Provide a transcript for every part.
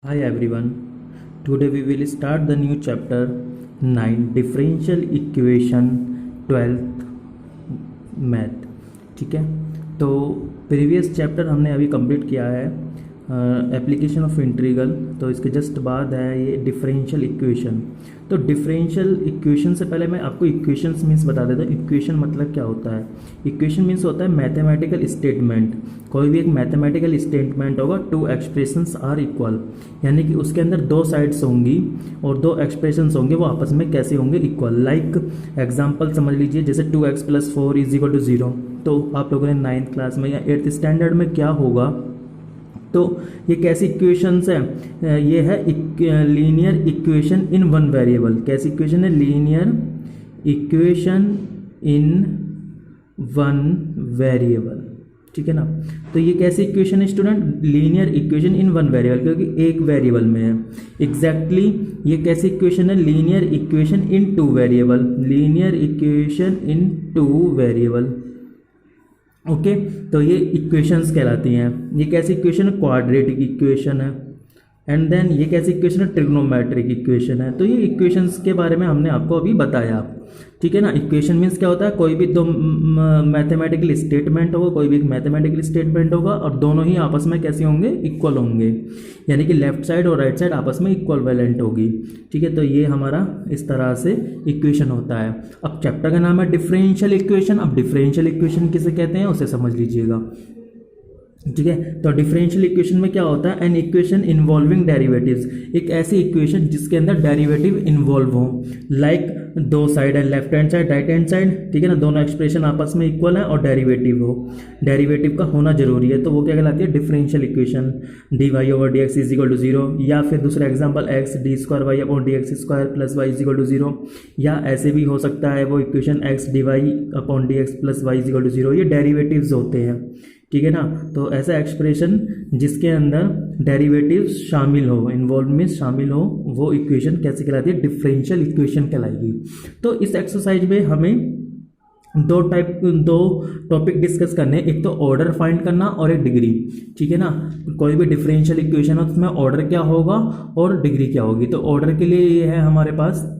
Hi everyone. Today we will start the new chapter 9 differential equation 12th math. ठीक है, तो previous chapter हमने अभी कंप्लीट किया है एप्लीकेशन ऑफ इंटीग्रल। तो इसके जस्ट बाद है ये डिफरेंशियल इक्वेशन। तो डिफरेंशियल इक्वेशन से पहले मैं आपको इक्वेशंस मीन्स बता देता हूँ। इक्वेशन मतलब क्या होता है। इक्वेशन मीन्स होता है मैथमेटिकल स्टेटमेंट। कोई भी एक मैथमेटिकल स्टेटमेंट होगा, टू एक्सप्रेशंस आर इक्वल, यानी कि उसके अंदर दो साइड्स होंगी और दो एक्सप्रेशंस होंगे, वो आपस में कैसे होंगे, इक्वल। लाइक एग्जांपल समझ लीजिए, जैसे 2x + 4 = 0। तो आप लोगों ने 9th क्लास में या 8th स्टैंडर्ड में क्या होगा, तो ये कैसी इक्वेशंस है, ये है linear equation in one variable. कैसी इक्वेशन है, linear equation in one variable. ठीक है ना। तो ये कैसी इक्वेशन है student, linear equation in one variable, क्योंकि एक वेरिएबल में है। एग्जैक्टली ये कैसी इक्वेशन है, linear equation in two variable. Linear equation in two variable. Okay, तो ये इक्वेशंस कहलाती हैं। ये कैसी इक्वेशन है, क्वाड्रेटिक इक्वेशन है। एंड देन ये कैसी इक्वेशन है, ट्रिग्नोमेट्रिक इक्वेशन है। तो ये इक्वेशंस के बारे में हमने आपको अभी बताया। ठीक है ना। इक्वेशन मीन्स क्या होता है, कोई भी दो मैथमेटिकल स्टेटमेंट होगा, कोई भी एक मैथमेटिकल स्टेटमेंट होगा और दोनों ही आपस में कैसे होंगे, इक्वल होंगे, यानी कि लेफ्ट साइड और राइट साइड आपस में इक्वल वैलेंट होगी। ठीक है, तो ये हमारा इस तरह से इक्वेशन होता है। अब चैप्टर का नाम है डिफरेंशियल इक्वेशन। अब डिफरेंशियल इक्वेशन किसे कहते हैं उसे समझ लीजिएगा। ठीक है, तो डिफरेंशियल इक्वेशन में क्या होता है, एन इक्वेशन इन्वॉल्विंग डेरिवेटिव्स। एक ऐसी इक्वेशन जिसके अंदर डेरिवेटिव इन्वॉल्व हो, लाइक दो साइड है, left hand side, right hand side. ठीक है ना, दोनों एक्सप्रेशन आपस में इक्वल है और डेरिवेटिव हो, डेरिवेटिव का होना जरूरी है, तो वो क्या कहलाती है, डिफरेंशियल इक्वेशन। dy/dx = 0, या फिर दूसरा एग्जाम्पल x d²y/dx² + y = 0, या ऐसे भी हो सकता है वो इक्वेशन x dy/dx + y = 0। ये डेरिवेटिव्स होते हैं। ठीक है ना। तो ऐसा एक्सप्रेशन जिसके अंदर डेरिवेटिव्स शामिल हो, इन्वॉल्व में शामिल हो, वो इक्वेशन कैसे कहलाती है, डिफरेंशियल इक्वेशन कहलाएगी। तो इस एक्सरसाइज में हमें दो टॉपिक डिस्कस करने हैं, एक तो ऑर्डर फाइंड करना और एक डिग्री। ठीक है ना। कोई भी डिफरेंशियल इक्वेशन हो तो उसमें ऑर्डर क्या होगा और डिग्री क्या होगी। तो ऑर्डर के लिए ये है हमारे पास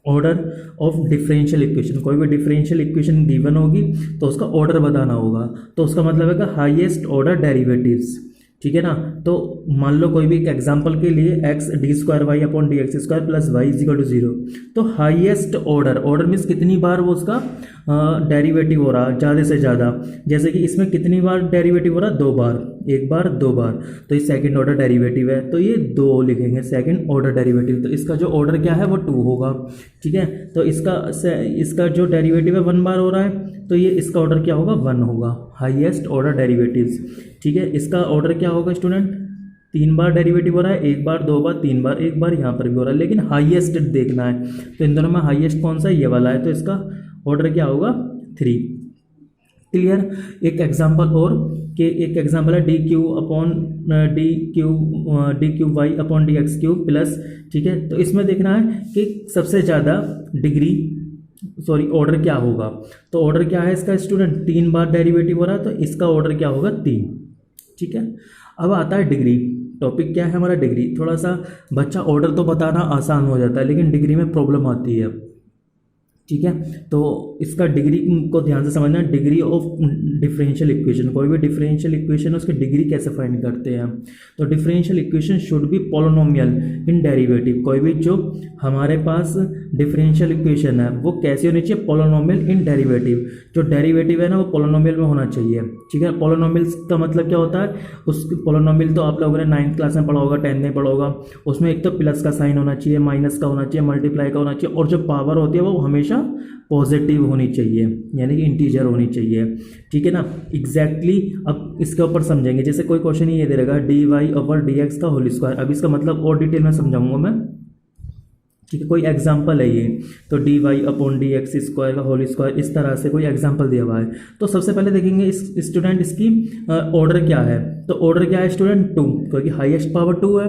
ऑर्डर ऑफ डिफरेंशियल इक्वेशन। कोई भी डिफरेंशियल इक्वेशन गिवन होगी तो उसका ऑर्डर बताना होगा। तो उसका मतलब है कि हाईएस्ट ऑर्डर डेरिवेटिव्स। ठीक है ना। तो मान लो कोई भी एक एग्जांपल के लिए x d²y/dx² + y = 0। तो हाईएस्ट ऑर्डर, ऑर्डर मीन्स कितनी बार वो उसका डेरिवेटिव हो रहा, ज़्यादा से ज़्यादा। जैसे कि इसमें कितनी बार डेरिवेटिव हो रहा, दो बार, एक बार दो बार, तो ये सेकंड ऑर्डर डेरिवेटिव है, तो ये दो लिखेंगे, सेकंड ऑर्डर डेरिवेटिव। तो इसका जो ऑर्डर क्या है वो 2 होगा। ठीक है, तो इसका जो डेरिवेटिव है 1 बार हो रहा है, तो ये इसका ऑर्डर क्या होगा, 1 होगा, हाईएस्ट ऑर्डर डेरिवेटिव्स। ठीक है, इसका ऑर्डर क्या होगा स्टूडेंट, 3 बार डेरिवेटिव हो रहा है, 1 बार, 2 बार, 3 बार, 1 बार यहाँ पर भी हो रहा है, लेकिन हाईएस्ट देखना है। तो इन दोनों में हाईएस्ट कौन सा है, ये वाला है, तो इसका ऑर्डर क्या होगा, 3। क्लियर। एक एग्जांपल और कि एक एग्जांपल है dq/dx³ प्लस। ठीक है, तो इसमें देखना है कि सबसे ज़्यादा डिग्री ऑर्डर क्या होगा। तो ऑर्डर क्या है इसका स्टूडेंट, 3 बार डेरिवेटिव हो रहा है, तो इसका ऑर्डर क्या होगा, 3। ठीक है, अब आता है डिग्री। टॉपिक क्या है हमारा, डिग्री। थोड़ा सा बच्चा ऑर्डर तो बताना आसान हो जाता है, लेकिन डिग्री में प्रॉब्लम आती है। ठीक है, तो इसका डिग्री को ध्यान से समझना। डिग्री ऑफ डिफरेंशियल इक्वेशन, कोई भी डिफरेंशियल इक्वेशन है उसकी डिग्री कैसे फाइंड करते हैं। तो differential equation should be polynomial in derivative. कोई भी जो हमारे पास डिफरेंशियल इक्वेशन है वो कैसी होनी चाहिए, पोलिनोमियल इन डेरिवेटिव। जो डेरिवेटिव है ना वो पोलिनोमियल में होना चाहिए। ठीक है, पोलिनोमियल का मतलब क्या होता है, उस पोलिनोमियल तो आप लोगों ने 9th क्लास में पढ़ा होगा, 10th में पढ़ा होगा। उसमें एक तो प्लस का साइन होना चाहिए, माइनस का होना चाहिए, मल्टीप्लाई का होना चाहिए, और जो पावर होती है वो हमेशा पॉजिटिव होनी चाहिए, यानी कि इंटीजर होनी चाहिए। ठीक है ना। एग्जैक्टली अब इसके ऊपर समझेंगे। जैसे कोई क्वेश्चन ये दे रहेगा dy/dx का होल स्क्वायर। अब इसका मतलब और डिटेल में समझाऊंगा मैं। ठीक है, कोई एग्जाम्पल है ये, तो dy/dx² का होल स्क्वायर, इस तरह से कोई एग्जाम्पल दिया हुआ है। तो सबसे पहले देखेंगे इस स्टूडेंट इसकी ऑर्डर क्या है। तो ऑर्डर क्या है स्टूडेंट, 2, क्योंकि हाईएस्ट पावर 2 है,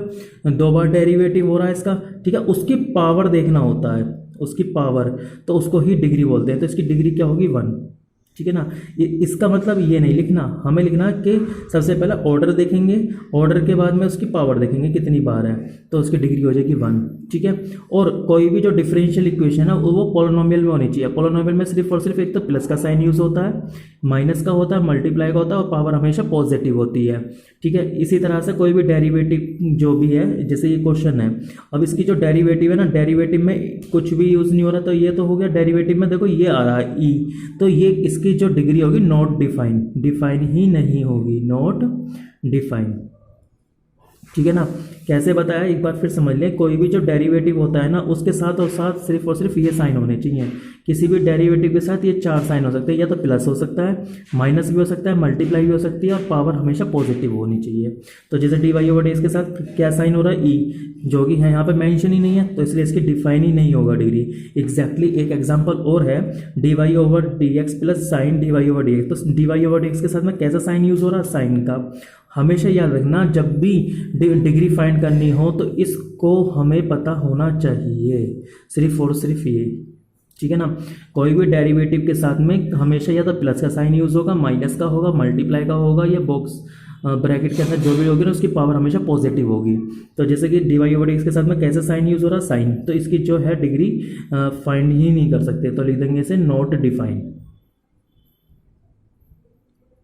2 बार डेरिवेटिव हो रहा है इसका। ठीक है, उसकी पावर देखना होता है, उसकी पावर, तो उसको ही डिग्री बोलते हैं। तो इसकी डिग्री क्या होगी, 1। ठीक है ना। इसका मतलब ये नहीं लिखना, हमें लिखना कि सबसे पहले ऑर्डर देखेंगे, ऑर्डर के बाद में उसकी पावर देखेंगे कितनी बार है, तो उसकी डिग्री हो जाएगी 1, ठीक है। और कोई भी जो डिफरेंशियल इक्वेशन है वो पोलिनोमियल में होनी चाहिए। पोलिनोमियल में सिर्फ और सिर्फ एक तो प्लस का साइन यूज होता है, माइनस का होता है, मल्टीप्लाई का होता है, और पावर हमेशा पॉजिटिव होती है, ठीक है। इसी तरह से कोई भी डेरिवेटिव जो भी है, जैसे ये क्वेश्चन है, अब इसकी जो डेरिवेटिव है ना, डेरिवेटिव में कुछ भी यूज़ नहीं हो रहा, तो ये तो हो गया डेरिवेटिव में, देखो ये आ रहा है ई, तो ये इसकी जो डिग्री होगी नॉट डिफाइन, डिफाइन ही नहीं होगी, नॉट डिफाइन, ठीक है ना। कैसे बताया एक बार फिर समझ लें, कोई भी जो डेरिवेटिव होता है ना उसके साथ और साथ सिर्फ और सिर्फ ये साइन होने चाहिए। किसी भी डेरिवेटिव के साथ ये 4 साइन हो सकते हैं, या तो प्लस हो सकता है, माइनस भी हो सकता है, मल्टीप्लाई भी हो सकती है, और पावर हमेशा पॉजिटिव होनी चाहिए। तो जैसे डी वाई ओवर डी के साथ क्या साइन हो रहा है, ई, जो कि है यहाँ पे मेंशन ही नहीं है, तो इसलिए इसकी डिफाइन ही नहीं होगा डिग्री। एग्जैक्टली एक एग्जांपल और है, D Y over D X plus sign D Y over D X. तो D Y over D x के साथ में कैसा साइन यूज हो रहा है, साइन का। हमेशा याद रखना, जब भी डिग्री फाइंड करनी हो तो इसको हमें पता होना चाहिए, सिर्फ और सिर्फ ये, ठीक है ना। कोई भी डेरिवेटिव के साथ में हमेशा या तो प्लस का साइन यूज होगा, माइनस का होगा, मल्टीप्लाई का होगा, या बॉक्स ब्रैकेट के अंदर जो भी होगी ना उसकी पावर हमेशा पॉजिटिव होगी। तो जैसे कि d Y over D x के साथ में कैसे साइन यूज हो रहा है, साइन, तो इसकी जो है डिग्री फाइंड ही नहीं कर सकते, तो लिख देंगे इसे नॉट डिफाइन,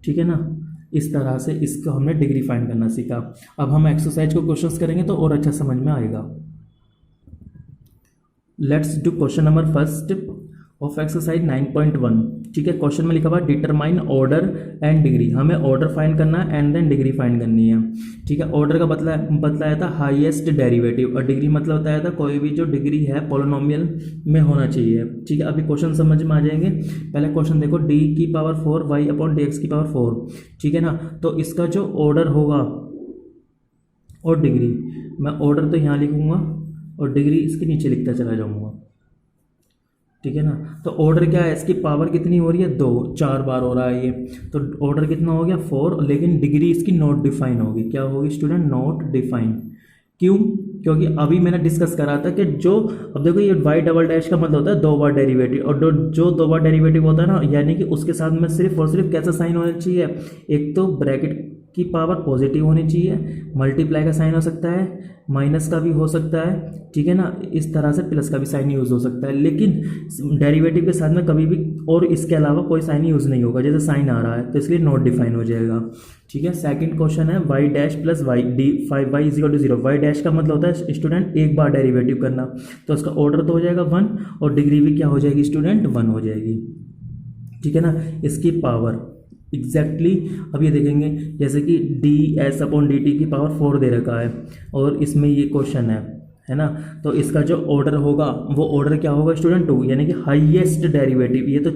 ठीक है ना। इस तरह से इसको हमने डिग्री फाइंड करना सीखा। अब हम एक्सरसाइज को क्वेश्चंस करेंगे तो और अच्छा समझ में आएगा। Let's do question number first of exercise 9.1, ठीक है। क्वेश्चन में लिखा हुआ डिटरमाइन ऑर्डर एंड डिग्री, हमें ऑर्डर फाइंड करना है एंड देन डिग्री फाइंड करनी है, ठीक है। ऑर्डर का बतलाया था हाईएस्ट डेरिवेटिव, और डिग्री मतलब बताया था कोई भी जो डिग्री है पोलिनोमियल में होना चाहिए, ठीक है। अभी क्वेश्चन समझ में आ जाएंगे। पहले क्वेश्चन देखो, डी की power 4 y upon d x की पावर 4, ठीक है ना। तो इसका जो ऑर्डर होगा और डिग्री, मैं ऑर्डर तो यहाँ लिखूंगा और डिग्री इसके नीचे लिखता चला जाऊंगा, ठीक है ना। तो ऑर्डर क्या है, इसकी पावर कितनी हो रही है, 2, 4 बार हो रहा है ये, तो ऑर्डर कितना हो गया 4, लेकिन डिग्री इसकी नॉट डिफाइन होगी। क्या होगी स्टूडेंट, नॉट डिफाइन। क्यों, क्योंकि अभी मैंने डिस्कस करा था कि जो, अब देखो ये वाई डबल डैश का मतलब होता है 2 बार डेरिवेटिव, और जो 2 बार डेरिवेटिव होता है ना, यानी कि उसके साथ में सिर्फ और सिर्फ कैसा साइन होना चाहिए, एक तो ब्रैकेट की पावर पॉजिटिव होनी चाहिए, मल्टीप्लाई का साइन हो सकता है, माइनस का भी हो सकता है, ठीक है ना। इस तरह से प्लस का भी साइन यूज़ हो सकता है, लेकिन डेरिवेटिव के साथ में कभी भी और इसके अलावा कोई साइन यूज़ नहीं होगा, जैसे साइन आ रहा है तो इसलिए नॉट डिफाइन हो जाएगा, ठीक है। सेकंड क्वेश्चन है y dash plus y d 5y = 0। Y dash का मतलब होता है स्टूडेंट एक बार डेरिवेटिव करना, तो उसका ऑर्डर तो हो जाएगा 1 और डिग्री भी क्या हो जाएगी स्टूडेंट, 1 हो जाएगी, ठीक है ना। इसकी पावर एग्जैक्टली अब ये देखेंगे, जैसे कि D S upon D T की पावर 4 दे रखा है, और इसमें ये क्वेश्चन है ना। तो इसका जो ऑर्डर होगा वो ऑर्डर क्या होगा स्टूडेंट, 2, यानी कि हाईएस्ट डेरिवेटिव। ये तो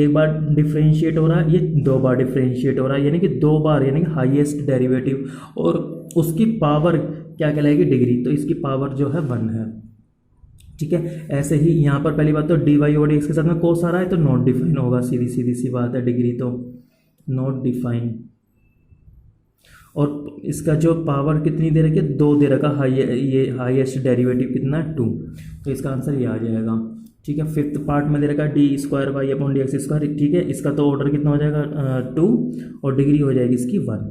एक बार डिफरेंशिएट हो रहा है, ये 2 बार डिफरेंशिएट हो रहा है, यानी कि 2 बार, यानी कि हाईएस्ट डेरिवेटिव, और उसकी पावर क्या कहलाएगी, डिग्री। तो इसकी पावर जो है 1 है, ठीक है। ऐसे ही यहाँ पर पहली बात तो D Y over D x के साथ में कोस आ रहा है तो नॉट डिफाइन होगा, सीधी सी बात है, डिग्री तो नॉट डिफाइन। और इसका जो पावर कितनी दे रखी है, 2 दे रखा, ये हाईएस्ट डेरिवेटिव कितना है, 2, तो इसका आंसर ये आ जाएगा, ठीक है। फिफ्थ पार्ट में दे रखा d square y upon d x square, ठीक है। इसका तो ऑर्डर कितना हो जाएगा 2 और डिग्री हो जाएगी इसकी 1,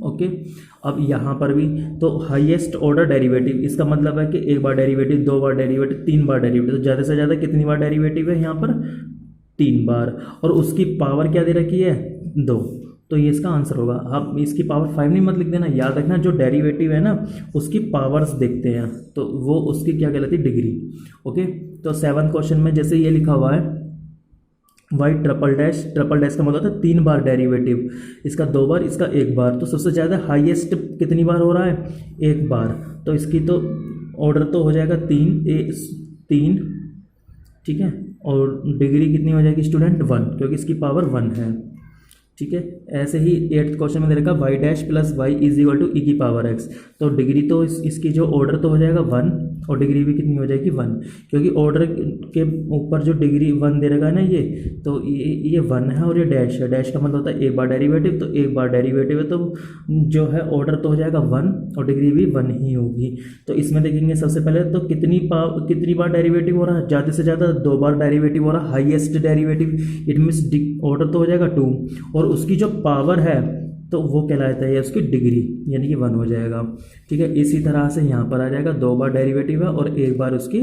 ओके। अब यहाँ पर भी तो हाईएस्ट ऑर्डर डेरिवेटिव, इसका मतलब है कि एक बार डेरिवेटिव, 2 बार डेरिवेटिव, 3 बार डेरिवेटिव, तो ज़्यादा से ज़्यादा कितनी बार डेरिवेटिव है यहाँ पर, 3 बार, और उसकी पावर क्या दे रखी है, 2, तो ये इसका आंसर होगा। आप इसकी पावर 5 नहीं मत लिख देना, याद रखना जो डेरिवेटिव है ना उसकी पावर्स देखते हैं तो वो उसकी क्या कहलाती है, डिग्री, ओके। तो 7th क्वेश्चन में जैसे ये लिखा हुआ है वाई ट्रिपल डैश का मतलब होता है 3 बार डेरिवेटिव, इसका 2 बार, इसका 1 बार, तो सबसे ज़्यादा हाईएस्ट कितनी बार हो रहा है, 1 बार, तो इसकी तो ऑर्डर तो हो जाएगा 3, ठीक है। और डिग्री कितनी हो जाएगी स्टूडेंट, 1, क्योंकि इसकी पावर 1 है, ठीक है। ऐसे ही 8th क्वेश्चन में दे रखा y dash plus Y is equal to E की पावर x। तो डिग्री तो इसकी जो ऑर्डर तो हो जाएगा 1 और डिग्री भी कितनी हो जाएगी 1, क्योंकि ऑर्डर के ऊपर जो डिग्री 1 दे रखा है ना ये, तो ये 1 है और ये डैश है। डैश का मतलब होता है एक बार डेरिवेटिव, तो एक बार डेरिवेटिव है तो जो है ऑर्डर तो हो जाएगा 1 और डिग्री भी 1 ही होगी। तो इसमें देखेंगे सबसे पहले तो कितनी बार डेरिवेटिव हो रहा है, ज़्यादा से ज़्यादा 2 बार डेरिवेटिव हो रहा है, highest derivative, it means order तो हो जाएगा 2 और उसकी जो पावर है तो वो कहलाता है उसकी डिग्री, यानी कि 1 हो जाएगा। ठीक है, इसी तरह से यहाँ पर आ जाएगा 2 बार डेरिवेटिव है और एक बार उसकी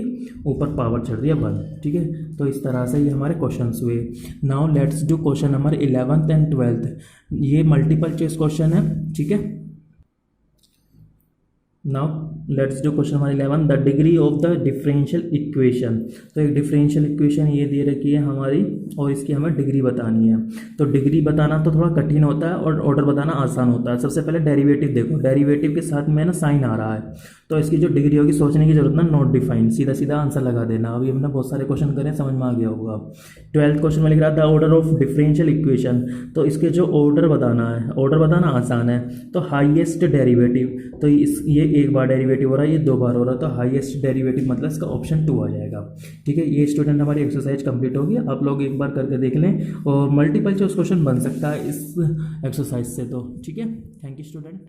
ऊपर पावर चढ़ रही है 1। ठीक है, तो इस तरह से ये हमारे क्वेश्चंस हुए। Now let's do question number 11th and 12th। ये मल्टीपल चॉइस क्वेश्चन है। ठीक है, now let's do question number 11, the degree of the differential equation. तो एक डिफरेंशियल इक्वेशन ये दे रखी है हमारी और इसकी हमें डिग्री बतानी है। तो डिग्री बताना तो थोड़ा कठिन होता है और ऑर्डर बताना आसान होता है। सबसे पहले डेरिवेटिव देखो, डेरिवेटिव के साथ में ना साइन आ रहा है, तो इसकी जो डिग्री होगी सोचने की जरूरत ना, नॉट डिफाइंड, सीधा सीधा आंसर लगा देना। अभी हमने बहुत सारे क्वेश्चन करें, समझ में आ गया होगा। 12th क्वेश्चन में लिख रहा था ऑर्डर ऑफ डिफरेंशियल इक्वेशन। तो इसके जो ऑर्डर बताना है, ऑर्डर बताना आसान है। तो हाईएस्ट डेरिवेटिव, तो ये एक बार डेरिवेटिव हो रहा है, ये 2 बार हो रहा है, तो हाईएस्ट डेरिवेटिव मतलब इसका ऑप्शन 2 आ जाएगा। ठीक है, ये स्टूडेंट हमारी एक्सरसाइज कंप्लीट होगी। आप लोग एक बार करके देख लें और मल्टीपल चॉइस क्वेश्चन बन सकता है इस एक्सरसाइज से। तो ठीक है, थैंक यू स्टूडेंट।